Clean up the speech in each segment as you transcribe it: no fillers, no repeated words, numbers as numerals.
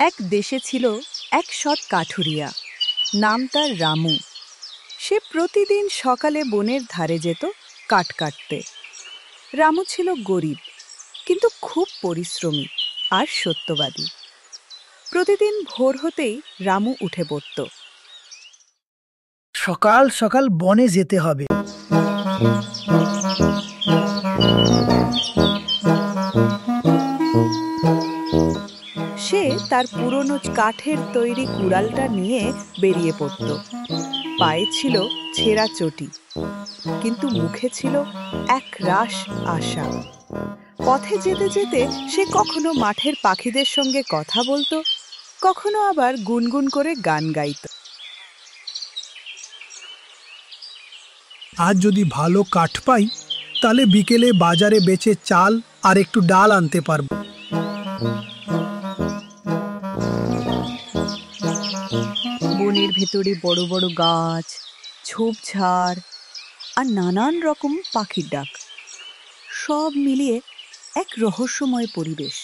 এক দেশে ছিল এক সৎ কাঠুরিয়া। নাম তার রামু। সে প্রতিদিন সকালে বনের ধারে যেত কাঠ কাটতে। রামু ছিল গরিব, কিন্তু খুব পরিশ্রমী আর সত্যবাদী। প্রতিদিন ভোর হতেই রামু উঠে পড়ত। সকাল সকাল বনে যেতে হবে। সে তার পুরনো কাঠের তৈরি কুড়ালটা নিয়ে বেরিয়ে পড়ত। পায়ে ছিল ছেঁড়া চটি, কিন্তু মুখে ছিল এক রাশ আশা। পথে যেতে যেতে সে কখনো মাঠের পাখিদের সঙ্গে কথা বলতো, কখনো আবার গুনগুন করে গান গাইত। আজ যদি ভালো কাঠ পাই, তাহলে বিকেলে বাজারে বেচে চাল আর একটু ডাল আনতে পারবো। বনের ভেতরে বড় বড় গাছ, ঝোপঝাড় আর নানান রকম পাখির ডাক, সব মিলিয়ে এক রহস্যময় পরিবেশ।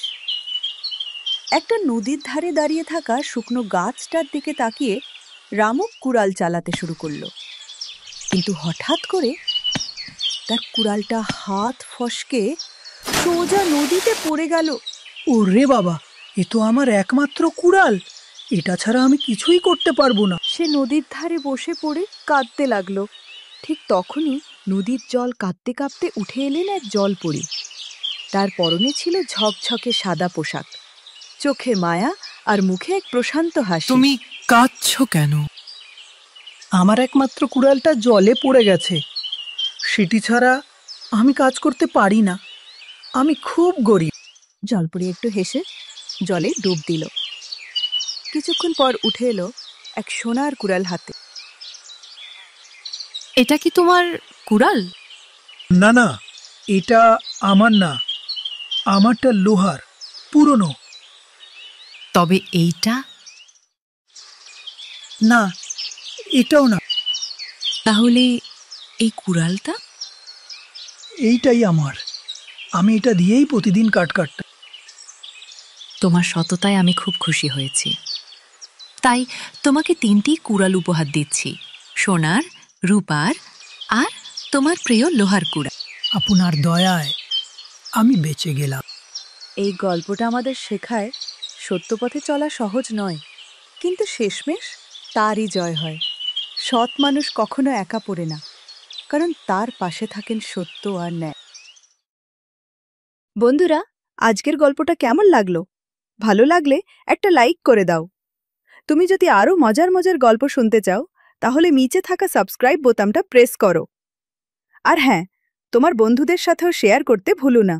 একটা নদীর ধারে দাঁড়িয়ে থাকা শুকনো গাছটার দিকে তাকিয়ে রামু কুড়াল চালাতে শুরু করলো। কিন্তু হঠাৎ করে তার কুড়ালটা হাত ফসকে সোজা নদীতে পড়ে গেল। ওরে বাবা, এ তো আমার একমাত্র কুড়াল, এটা ছাড়া আমি কিছুই করতে পারবো না। সে নদীর ধারে বসে পড়ে কাঁদতে লাগলো। ঠিক তখনই নদীর জল কাঁদতে কাঁদতে উঠে এলেন এক জলপরী। তার পরনে ছিল ঝকঝকে সাদা পোশাক, চোখে মায়া আর মুখে এক প্রশান্ত হাসি। তুমি কাঁদছো কেন? আমার একমাত্র কুড়ালটা জলে পড়ে গেছে, সেটি ছাড়া আমি কাজ করতে পারি না। আমি খুব গরিব। জলপরি একটু হেসে জলে ডুব দিল। কিছুক্ষণ পর উঠে এলো এক সোনার কুড়াল হাতে। এটা কি তোমার কুড়াল? না না, এটা আমার না, আমারটা লোহার, পুরনো। তবে এইটা? না, এটাও না। তাহলে এই কুড়ালটা? এইটাই আমার, আমি এটা দিয়েই প্রতিদিন কাঠ কাটতাম। তোমার সততায় আমি খুব খুশি হয়েছি, তাই তোমাকে 3টি কুড়াল উপহার দিচ্ছি, সোনার, রূপার আর তোমার প্রিয় লোহার কুড়াল। আপনার দয়ায় আমি বেঁচে গেলাম। এই গল্পটা আমাদের শেখায় সত্য পথে চলা সহজ নয়, কিন্তু শেষমেশ তারই জয় হয়। সৎ মানুষ কখনো একা পড়ে না, কারণ তার পাশে থাকেন সত্য আর ন্যায়। বন্ধুরা, আজকের গল্পটা কেমন লাগলো? ভালো লাগলে একটা লাইক করে দাও। তুমি যদি আরও মজার মজার গল্প শুনতে চাও, তাহলে নিচে থাকা সাবস্ক্রাইব বোতামটা প্রেস করো। আর হ্যাঁ, তোমার বন্ধুদের সাথেও শেয়ার করতে ভুলো না।